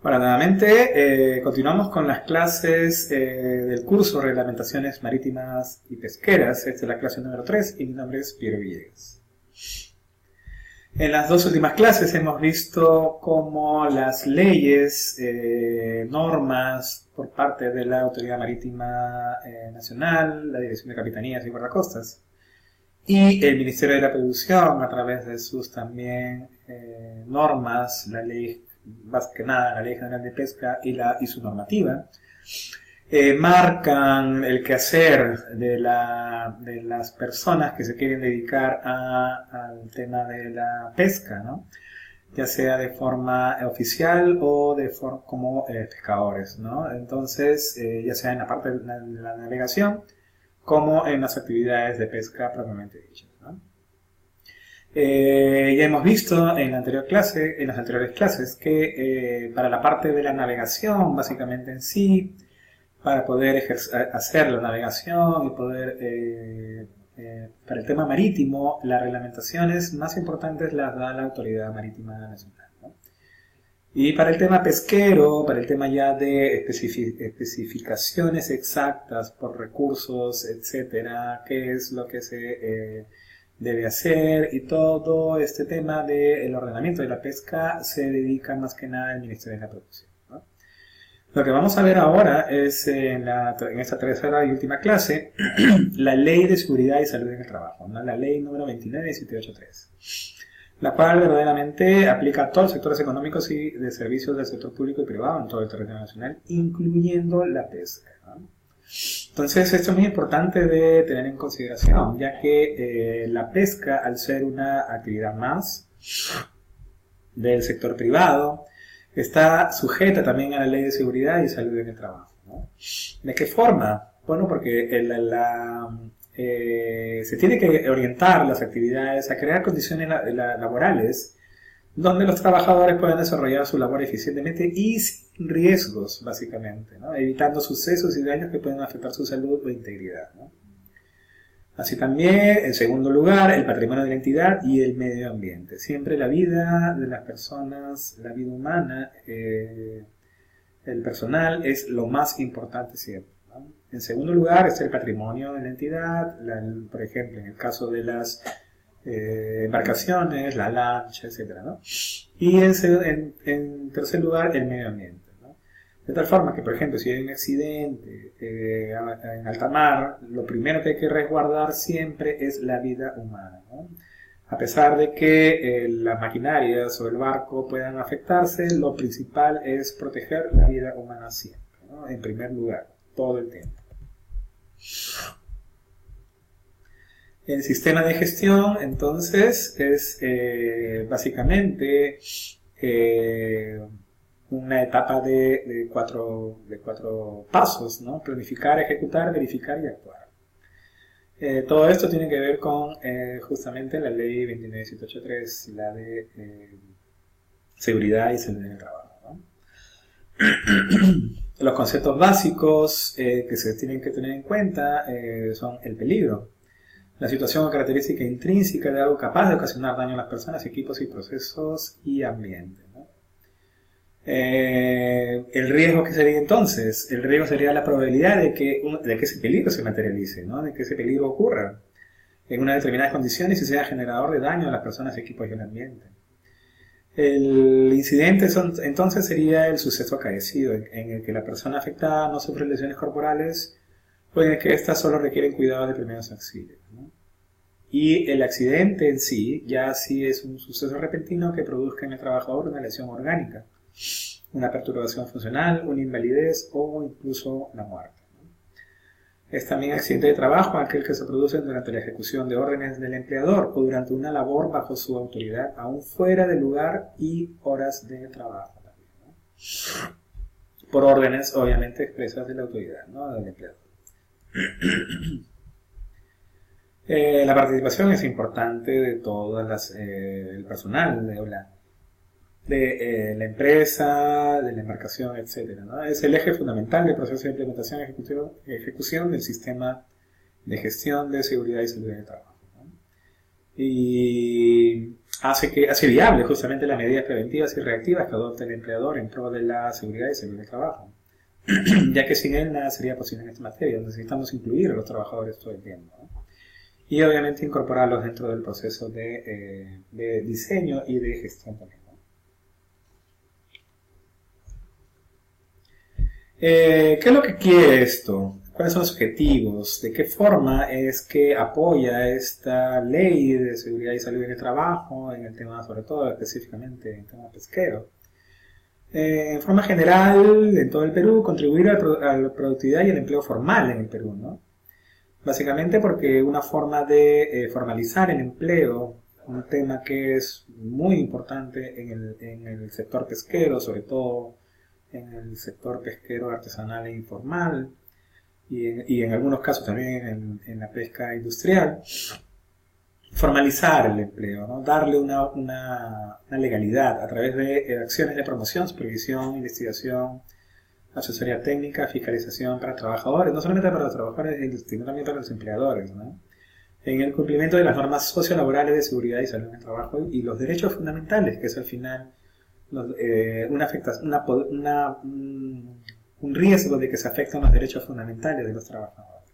Bueno, nuevamente continuamos con las clases del curso Reglamentaciones Marítimas y Pesqueras. Esta es la clase número 3 y mi nombre es Piero Villegas. En las dos últimas clases hemos visto cómo las leyes, normas por parte de la Autoridad Marítima Nacional, la Dirección de Capitanías y Guardacostas, y el Ministerio de la Producción, a través de sus también normas, la ley, más que nada la Ley General de Pesca y su normativa, marcan el quehacer de las personas que se quieren dedicar al tema de la pesca, ¿no? Ya sea de forma oficial o como pescadores, ¿no? Entonces, ya sea en la parte de la navegación, como en las actividades de pesca propiamente dichas, ¿no? Ya hemos visto en las anteriores clases, que para la parte de la navegación, básicamente en sí, para poder hacer la navegación y poder, para el tema marítimo, las reglamentaciones más importantes las da la Autoridad Marítima Nacional, ¿no? Y para el tema pesquero, para el tema ya de especificaciones exactas por recursos, etcétera, qué es lo que se debe hacer, y todo este tema del ordenamiento de la pesca se dedica más que nada al Ministerio de la Producción, ¿no? Lo que vamos a ver ahora es en esta tercera y última clase la Ley de Seguridad y Salud en el Trabajo, ¿no? La ley número 29.783, la cual verdaderamente aplica a todos los sectores económicos y de servicios del sector público y privado en todo el territorio nacional, incluyendo la pesca, ¿no? Entonces, esto es muy importante de tener en consideración, ya que la pesca, al ser una actividad más del sector privado, está sujeta también a la Ley de Seguridad y Salud en el Trabajo, ¿no? ¿De qué forma? Bueno, porque se tiene que orientar las actividades a crear condiciones laborales donde los trabajadores puedan desarrollar su labor eficientemente y sin riesgos, básicamente, ¿no? Evitando sucesos y daños que pueden afectar su salud o integridad, ¿no? Así también, en segundo lugar, el patrimonio de la entidad y el medio ambiente. Siempre la vida de las personas, la vida humana, el personal es lo más importante siempre, ¿no? En segundo lugar es el patrimonio de la entidad, por ejemplo, en el caso de las embarcaciones, la lancha, etc., ¿no? Y en tercer lugar, el medio ambiente, ¿no? De tal forma que, por ejemplo, si hay un accidente en alta mar, lo primero que hay que resguardar siempre es la vida humana, ¿no? A pesar de que las maquinarias o el barco puedan afectarse, lo principal es proteger la vida humana siempre, ¿no? En primer lugar, todo el tiempo. El sistema de gestión, entonces, es básicamente una etapa de cuatro pasos, ¿no? Planificar, ejecutar, verificar y actuar. Todo esto tiene que ver con justamente la ley 29.783, la de seguridad y salud en el trabajo, ¿no? Los conceptos básicos que se tienen que tener en cuenta son el peligro, la situación o característica intrínseca de algo capaz de ocasionar daño a las personas, equipos y procesos y ambiente, ¿no? El riesgo, ¿qué sería entonces? El riesgo sería la probabilidad de que ese peligro se materialice, ¿no? De que ese peligro ocurra en unas determinadas condiciones y sea generador de daño a las personas, equipos y el ambiente. El incidente entonces sería el suceso acaecido en el que la persona afectada no sufre lesiones corporales o en el que éstas solo requieren cuidados de primeros auxilios, ¿no? Y el accidente en sí ya sí es un suceso repentino que produzca en el trabajador una lesión orgánica, una perturbación funcional, una invalidez o incluso la muerte, ¿no? Es también accidente de trabajo aquel que se produce durante la ejecución de órdenes del empleador o durante una labor bajo su autoridad, aún fuera del lugar y horas de trabajo también, ¿no? Por órdenes obviamente expresas de la autoridad, ¿no? Del empleador. La participación es importante de todo el personal de la empresa, de la embarcación, etc., ¿no? Es el eje fundamental del proceso de implementación y ejecución del sistema de gestión de seguridad y salud en el trabajo, ¿no? y hace viable justamente las medidas preventivas y reactivas que adopta el empleador en pro de la seguridad y salud del trabajo, ya que sin él nada sería posible en esta materia. Necesitamos incluir a los trabajadores todo el tiempo, ¿no? Y obviamente incorporarlos dentro del proceso de diseño y de gestión también, ¿no? ¿Qué es lo que quiere esto? ¿Cuáles son los objetivos? ¿De qué forma es que apoya esta ley de seguridad y salud en el trabajo, en el tema, sobre todo específicamente en el tema pesquero? En forma general, en todo el Perú, contribuir a la productividad y el empleo formal en el Perú, ¿no? Básicamente porque una forma de formalizar el empleo, un tema que es muy importante en el sector pesquero, sobre todo en el sector pesquero artesanal e informal, y en algunos casos también en la pesca industrial, formalizar el empleo, ¿no? Darle una legalidad a través de acciones de promoción, supervisión, investigación, asesoría técnica, fiscalización para trabajadores, no solamente para los trabajadores, sino también para los empleadores, ¿no? En el cumplimiento de las normas sociolaborales de seguridad y salud en el trabajo y los derechos fundamentales, que es al final un riesgo de que se afecten los derechos fundamentales de los trabajadores.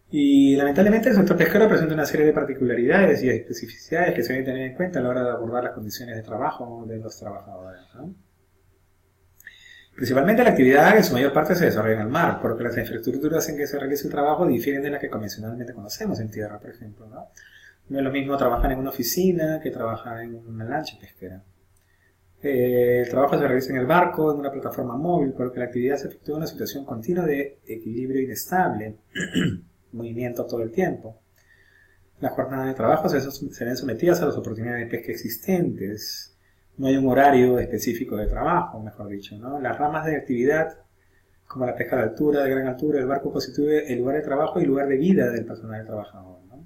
Y lamentablemente el sector pesquero presenta una serie de particularidades y especificidades que se deben tener en cuenta a la hora de abordar las condiciones de trabajo de los trabajadores, ¿no? Principalmente la actividad en su mayor parte se desarrolla en el mar, porque las infraestructuras en que se realiza el trabajo difieren de las que convencionalmente conocemos en tierra, por ejemplo, ¿no? No es lo mismo trabajar en una oficina que trabajar en una lancha pesquera. El trabajo se realiza en el barco, en una plataforma móvil, porque la actividad se efectúa en una situación continua de equilibrio inestable, movimiento todo el tiempo. Las jornadas de trabajo se ven sometidas a las oportunidades de pesca existentes. No hay un horario específico de trabajo, mejor dicho, ¿no? Las ramas de actividad, como la pesca de altura, de gran altura, el barco constituye el lugar de trabajo y el lugar de vida del personal trabajador, ¿no?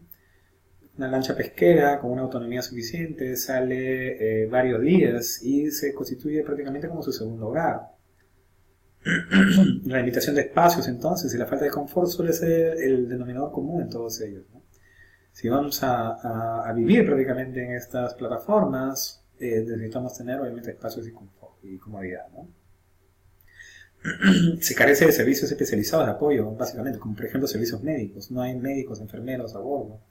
Una lancha pesquera con una autonomía suficiente sale varios días y se constituye prácticamente como su segundo hogar. La limitación de espacios, entonces, y la falta de confort suele ser el denominador común en todos ellos, ¿no? Si vamos a vivir prácticamente en estas plataformas, necesitamos tener obviamente espacios y comodidad, ¿no? Se carece de servicios especializados de apoyo, básicamente, como por ejemplo servicios médicos. No hay médicos, enfermeros a bordo.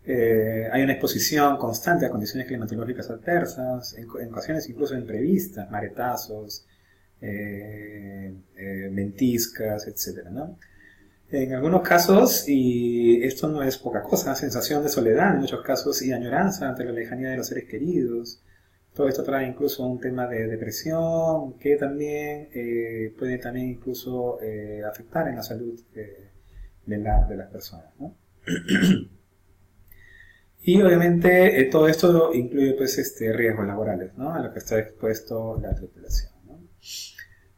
Hay una exposición constante a condiciones climatológicas adversas, en ocasiones incluso imprevistas, maretazos, ventiscas, etc., ¿no? En algunos casos, y esto no es poca cosa, sensación de soledad en muchos casos y añoranza ante la lejanía de los seres queridos. Todo esto trae incluso un tema de depresión que también puede también incluso afectar en la salud de las personas, ¿no? Y obviamente todo esto incluye pues riesgos laborales, ¿no? A los que está expuesto la tripulación, ¿no?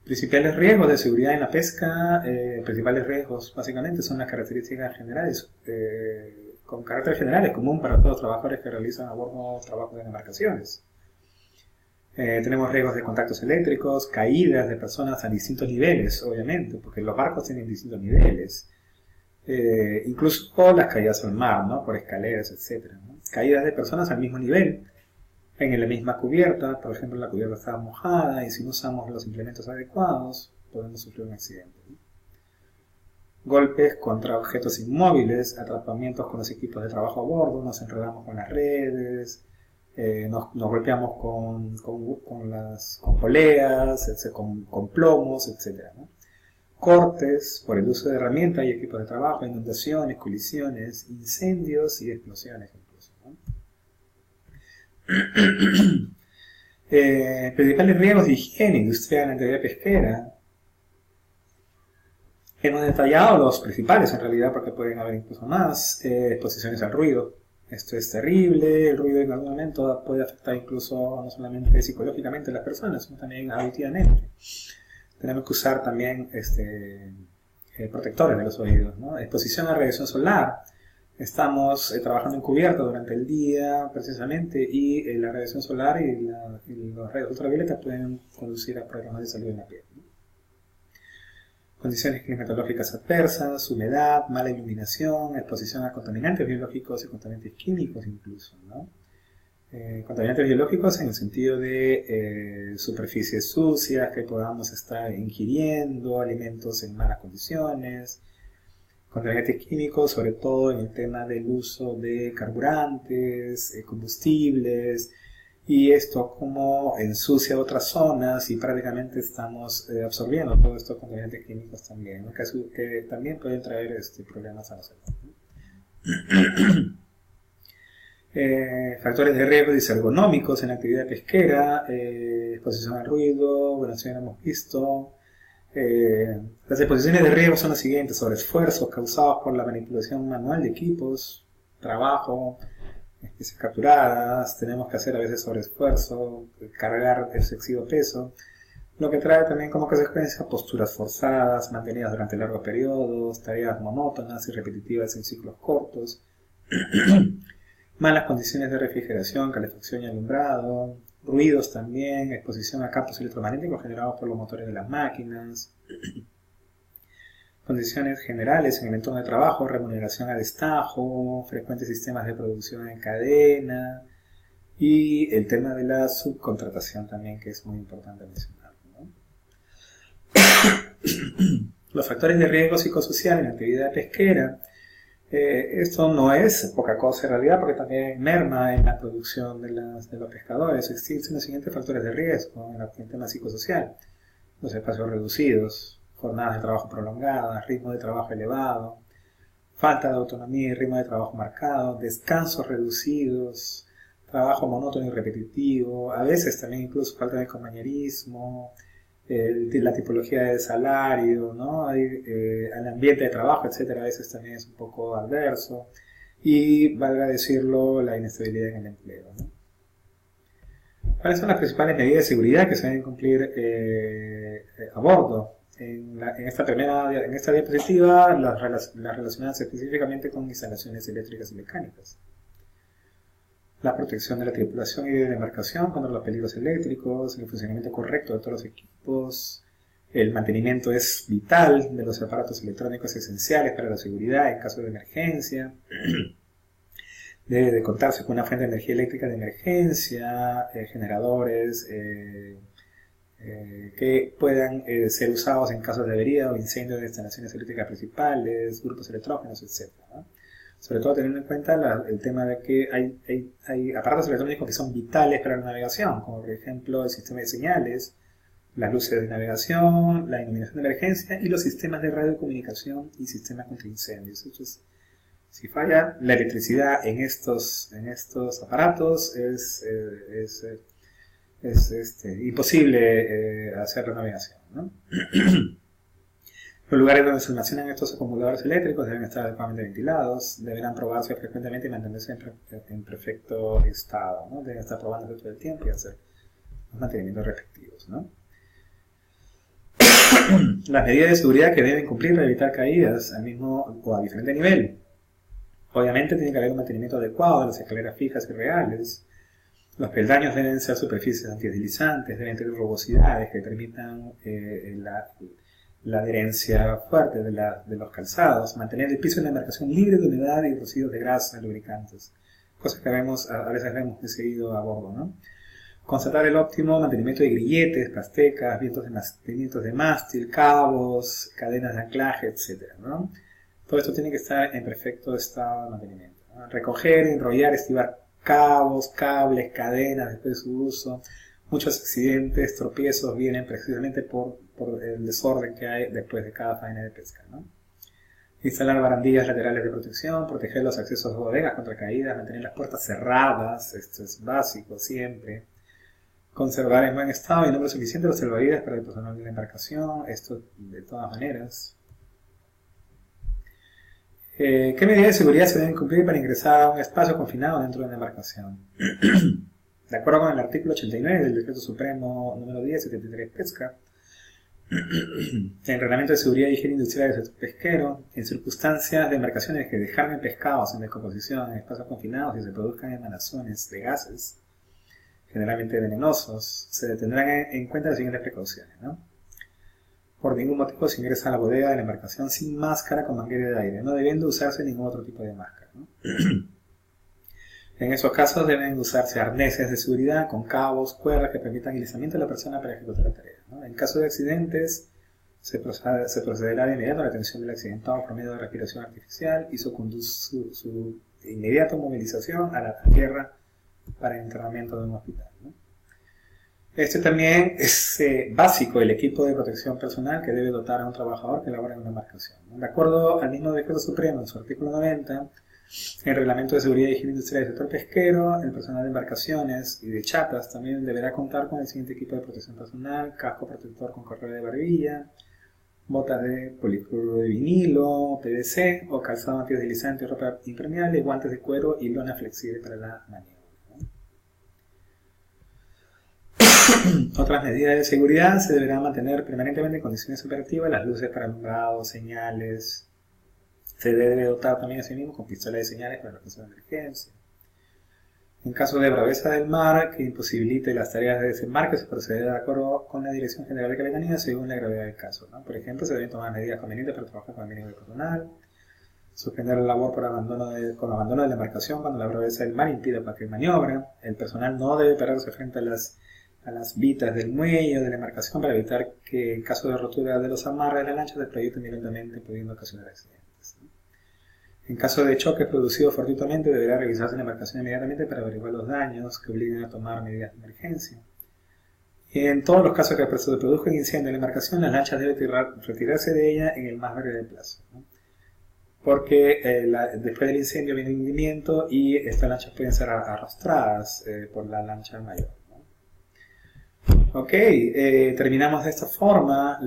Principales riesgos de seguridad en la pesca, principales riesgos básicamente son las características generales, con carácter general es común para todos los trabajadores que realizan a bordo trabajos en embarcaciones. Tenemos riesgos de contactos eléctricos, caídas de personas a distintos niveles, obviamente, porque los barcos tienen distintos niveles. Incluso las caídas al mar, ¿no? Por escaleras, etc., ¿no? Caídas de personas al mismo nivel, en la misma cubierta, por ejemplo la cubierta está mojada y si no usamos los implementos adecuados podemos sufrir un accidente, ¿no? Golpes contra objetos inmóviles, atrapamientos con los equipos de trabajo a bordo, nos enredamos con las redes, nos golpeamos con poleas, con plomos, etc., ¿no? Cortes por el uso de herramientas y equipos de trabajo, inundaciones, colisiones, incendios y explosiones incluso, ¿no? Principales riesgos de higiene industrial en la actividad pesquera. Hemos detallado los principales en realidad porque pueden haber incluso más. Exposiciones al ruido. Esto es terrible, el ruido en algún momento puede afectar incluso no solamente psicológicamente a las personas, sino también auditivamente. Tenemos que usar también protectores de los oídos, ¿no? Exposición a radiación solar. Estamos trabajando en cubierta durante el día precisamente y la radiación solar y los rayos ultravioletas pueden conducir a problemas de salud en la piel, ¿no? condiciones climatológicas adversas, humedad, mala iluminación, exposición a contaminantes biológicos y contaminantes químicos incluso, ¿no? Contaminantes biológicos en el sentido de superficies sucias que podamos estar ingiriendo, alimentos en malas condiciones, contaminantes químicos, sobre todo en el tema del uso de carburantes, combustibles, y esto como ensucia otras zonas y prácticamente estamos absorbiendo todos estos contaminantes químicos también, ¿no? que también pueden traer problemas a la salud, ¿no? Factores de riesgo disergonómicos en la actividad pesquera, exposición al ruido, bueno, eso ya lo hemos visto. Las exposiciones de riesgo son las siguientes: sobreesfuerzos causados por la manipulación manual de equipos, trabajo, especies capturadas, tenemos que hacer a veces sobreesfuerzo, cargar excesivo peso, lo que trae también como consecuencia posturas forzadas, mantenidas durante largos periodos, tareas monótonas y repetitivas en ciclos cortos, malas condiciones de refrigeración, calefacción y alumbrado, ruidos también, exposición a campos electromagnéticos generados por los motores de las máquinas, condiciones generales en el entorno de trabajo, remuneración a destajo, frecuentes sistemas de producción en cadena y el tema de la subcontratación también, que es muy importante mencionar, ¿no? Los factores de riesgo psicosocial en la actividad pesquera. Esto no es poca cosa en realidad, porque también merma en la producción de los pescadores. Existen los siguientes factores de riesgo en el tema psicosocial: los espacios reducidos, jornadas de trabajo prolongadas, ritmo de trabajo elevado, falta de autonomía y ritmo de trabajo marcado, descansos reducidos, trabajo monótono y repetitivo, a veces también incluso falta de compañerismo, la tipología de salario, ¿no? El ambiente de trabajo, etcétera, a veces también es un poco adverso, y valga decirlo, la inestabilidad en el empleo, ¿no? ¿Cuáles son las principales medidas de seguridad que se deben cumplir a bordo? En esta diapositiva, las relacionadas específicamente con instalaciones eléctricas y mecánicas. La protección de la tripulación y de la embarcación contra los peligros eléctricos, el funcionamiento correcto de todos los equipos, el mantenimiento es vital de los aparatos electrónicos esenciales para la seguridad en caso de emergencia. Debe de contarse con una fuente de energía eléctrica de emergencia, generadores que puedan ser usados en casos de avería o incendio de instalaciones eléctricas principales, grupos electrógenos, etc., ¿no? Sobre todo teniendo en cuenta el tema de que hay aparatos electrónicos que son vitales para la navegación, como por ejemplo el sistema de señales, las luces de navegación, la iluminación de emergencia y los sistemas de radiocomunicación y sistemas contra incendios. Entonces, si falla la electricidad en estos aparatos, es imposible hacer la navegación, ¿no? Los lugares donde se almacenan estos acumuladores eléctricos deben estar adecuadamente ventilados, deberán probarse frecuentemente y mantenerse en perfecto estado, ¿no? Deben estar probándose todo el tiempo y hacer los mantenimientos respectivos, ¿no? Las medidas de seguridad que deben cumplir para evitar caídas al mismo o a diferente nivel. Obviamente tiene que haber un mantenimiento adecuado de las escaleras fijas y reales. Los peldaños deben ser superficies antideslizantes, deben tener rugosidades que permitan la adherencia fuerte de los calzados, mantener el piso de la embarcación libre de humedad y residuos de grasa, lubricantes, cosas que a veces vemos de seguido a bordo, ¿no? Constatar el óptimo mantenimiento de grilletes, pastecas, vientos de mástil, cabos, cadenas de anclaje, etc., ¿no? Todo esto tiene que estar en perfecto estado de mantenimiento, ¿no? Recoger, enrollar, estivar cabos, cables, cadenas después de su uso. Muchos accidentes, tropiezos vienen precisamente por el desorden que hay después de cada faena de pesca, ¿no? Instalar barandillas laterales de protección, proteger los accesos de bodegas contra caídas, mantener las puertas cerradas, esto es básico siempre. Conservar en buen estado y número suficiente los salvavidas para el personal de la embarcación, esto de todas maneras. ¿Qué medidas de seguridad se deben cumplir para ingresar a un espacio confinado dentro de una embarcación? De acuerdo con el artículo 89 del Decreto Supremo número 1073 Pesca, el Reglamento de Seguridad y Higiene Industrial del Sector Pesquero, en circunstancias de embarcaciones que descarguen pescados en descomposición en espacios confinados y se produzcan emanaciones de gases, generalmente venenosos, se tendrán en cuenta las siguientes precauciones, ¿no? Por ningún motivo se ingresa a la bodega de la embarcación sin máscara con manguera de aire, no debiendo usarse ningún otro tipo de máscara, ¿no? En esos casos deben usarse arneses de seguridad con cabos, cuerdas que permitan el izamiento de la persona para ejecutar la tarea, ¿no? En caso de accidentes, se procederá de inmediato a la atención del accidentado por medio de respiración artificial y su inmediata movilización a la tierra para el internamiento de un hospital, ¿no? Este también es básico, el equipo de protección personal que debe dotar a un trabajador que labora en una embarcación, ¿no? De acuerdo al mismo Decreto Supremo, en su artículo 90, el Reglamento de Seguridad y Higiene Industrial del Sector Pesquero, el personal de embarcaciones y de chatas también deberá contar con el siguiente equipo de protección personal: casco protector con correa de barbilla, botas de policloruro de vinilo, PVC o calzado antideslizante, ropa impermeable, guantes de cuero y lona flexible para la maniobra, ¿no? Otras medidas de seguridad: se deberán mantener permanentemente en condiciones operativas las luces para alumbrado, señales. Se debe dotar también a sí mismo con pistolas de señales para los casos de emergencia. En caso de braveza del mar que imposibilite las tareas de desembarque, se procederá de acuerdo con la Dirección General de Capitanía según la gravedad del caso, ¿no? Por ejemplo, se deben tomar medidas convenientes para trabajar con el mínimo de personal, suspender la labor por abandono de la embarcación cuando la braveza del mar impida cualquier maniobra. El personal no debe pararse frente a las vitas del muelle o de la embarcación para evitar que en caso de rotura de los amarres de la lancha se proyecten violentamente, pudiendo ocasionar accidentes. En caso de choques producidos fortuitamente, deberá revisarse la embarcación inmediatamente para averiguar los daños que obliguen a tomar medidas de emergencia. Y en todos los casos que se produzca un incendio en la embarcación, las lanchas deben retirarse de ella en el más breve plazo, ¿no? Porque después del incendio viene el hundimiento y estas lanchas pueden ser arrastradas por la lancha mayor, ¿no? Ok, terminamos de esta forma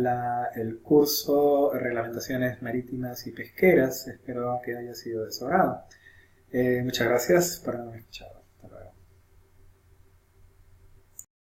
el curso Reglamentaciones Marítimas y Pesqueras. Espero que haya sido de su agrado. Muchas gracias por haberme escuchado.